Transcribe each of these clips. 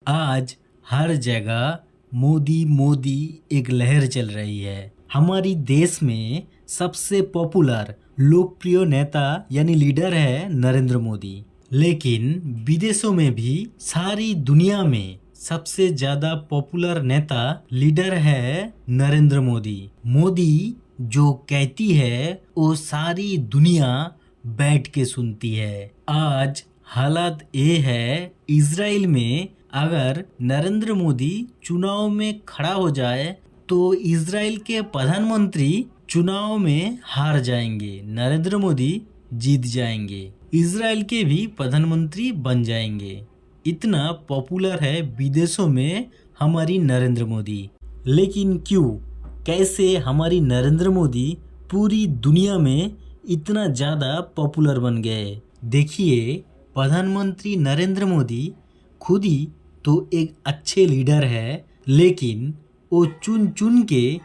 आज हर जगह मोदी मोदी एक लहर चल रही है। हमारी देश में सबसे पॉपुलर लोकप्रिय नेता यानी लीडर है नरेंद्र मोदी। लेकिन विदेशों में भी सारी दुनिया में सबसे ज्यादा पॉपुलर नेता लीडर है नरेंद्र मोदी। मोदी जो कहती है वो सारी दुनिया बैठ के सुनती है। आज हालात ये है, इजराइल में अगर नरेंद्र मोदी चुनाव में खड़ा हो जाए तो इजराइल के प्रधानमंत्री चुनाव में हार जाएंगे, नरेंद्र मोदी जीत जाएंगे, इजराइल के भी प्रधानमंत्री बन जाएंगे। इतना पॉपुलर है विदेशों में हमारी नरेंद्र मोदी। लेकिन क्यों, कैसे हमारी नरेंद्र मोदी पूरी दुनिया में इतना ज़्यादा पॉपुलर बन गए? देखिए, प्रधानमंत्री नरेंद्र मोदी खुद ही तो एक अच्छे लीडर है, लेकिन वो चुन चुन के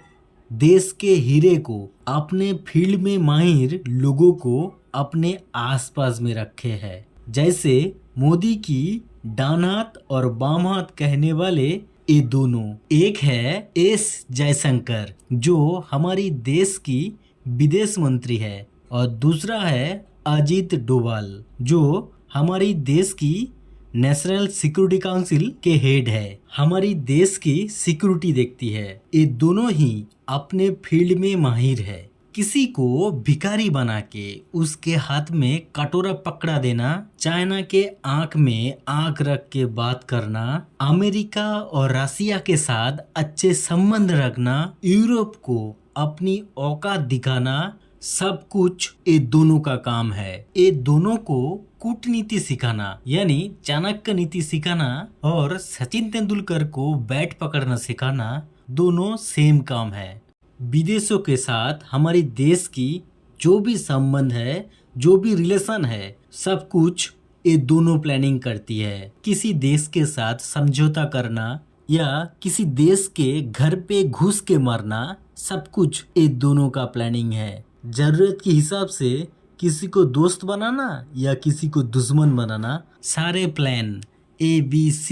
देश के हीरे को, अपने फील्ड में माहिर लोगों को अपने आसपास में रखे हैं। जैसे मोदी की डान हाथ और बाम हाथ कहने वाले ये दोनों, एक है एस जयशंकर जो हमारी देश की विदेश मंत्री है, और दूसरा है अजीत डोभाल जो हमारी देश की नेशनल सिक्योरिटी काउंसिल के हेड है, हमारी देश की सिक्योरिटी देखती है। ये दोनों ही अपने फील्ड में माहिर है। किसी को भिखारी बना के उसके हाथ में कटोरा पकड़ा देना, चाइना के आंख में आंख रख के बात करना, अमेरिका और रसिया के साथ अच्छे संबंध रखना, यूरोप को अपनी औकात दिखाना, सब कुछ ये दोनों का काम है। ये दोनों को कूटनीति सिखाना यानी चाणक्य नीति सिखाना और सचिन तेंदुलकर को बैट पकड़ना सिखाना, दोनों सेम काम है। विदेशों के साथ हमारी देश की जो भी संबंध है, जो भी रिलेशन है, सब कुछ ये दोनों प्लानिंग करती है। किसी देश के साथ समझौता करना या किसी देश के घर पे घुस के मारना, सब कुछ ये दोनों का प्लानिंग है। जरूरत के हिसाब से किसी को दोस्त बनाना या किसी को दुश्मन बनाना, सारे प्लान ABC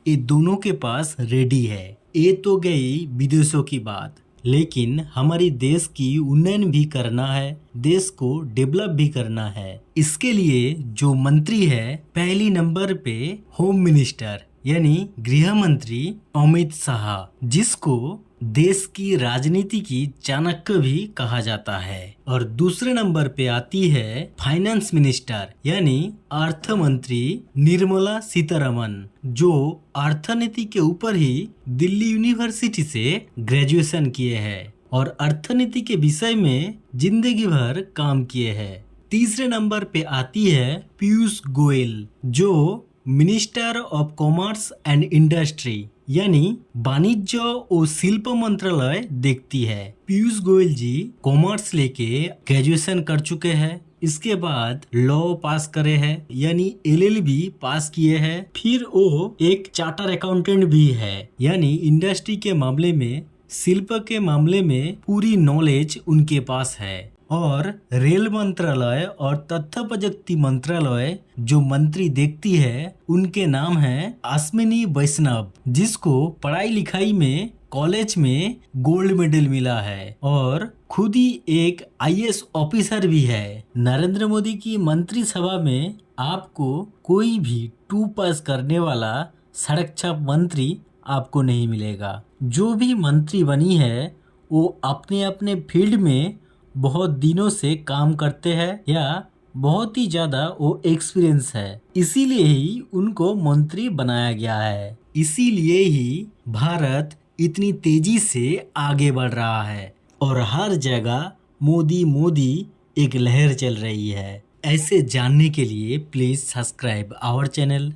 ये दोनों के पास रेडी है। ये तो गई विदेशों की बात, लेकिन हमारी देश की उन्नयन भी करना है, देश को डेवलप भी करना है। इसके लिए जो मंत्री है, पहली नंबर पे होम मिनिस्टर यानी गृह मंत्री अमित शाह, जिसको देश की राजनीति की चाणक्य भी कहा जाता है। और दूसरे नंबर पे आती है फाइनेंस मिनिस्टर यानी अर्थ मंत्री निर्मला सीतारमन, जो अर्थनीति के ऊपर ही दिल्ली यूनिवर्सिटी से ग्रेजुएशन किए हैं और अर्थनीति के विषय में जिंदगी भर काम किए हैं। तीसरे नंबर पे आती है पीयूष गोयल, जो minister of commerce and industry यानी वाणिज्य और शिल्प मंत्रालय देखती है। पीयूष गोयल जी कॉमर्स लेके ग्रेजुएशन कर चुके हैं, इसके बाद लॉ पास करे हैं यानी LLB पास किए हैं, फिर वो एक चार्टर अकाउंटेंट भी है यानी इंडस्ट्री के मामले में, शिल्प के मामले में पूरी नॉलेज उनके पास है। और रेल मंत्रालय और तथ्य प्रजुक्ति मंत्रालय जो मंत्री देखती है, उनके नाम है अश्विनी वैष्णव, जिसको पढ़ाई लिखाई में कॉलेज में गोल्ड मेडल मिला है और खुद ही एक IAS ऑफिसर भी है। नरेंद्र मोदी की मंत्रिसभा में आपको कोई भी 2 पास करने वाला सड़क छाप मंत्री आपको नहीं मिलेगा। जो भी मंत्री बनी है वो अपने अपने फील्ड में बहुत दिनों से काम करते हैं या बहुत ही ज्यादा वो एक्सपीरियंस है, इसीलिए ही उनको मंत्री बनाया गया है। इसीलिए ही भारत इतनी तेजी से आगे बढ़ रहा है और हर जगह मोदी मोदी एक लहर चल रही है। ऐसे जानने के लिए प्लीज सब्सक्राइब आवर चैनल।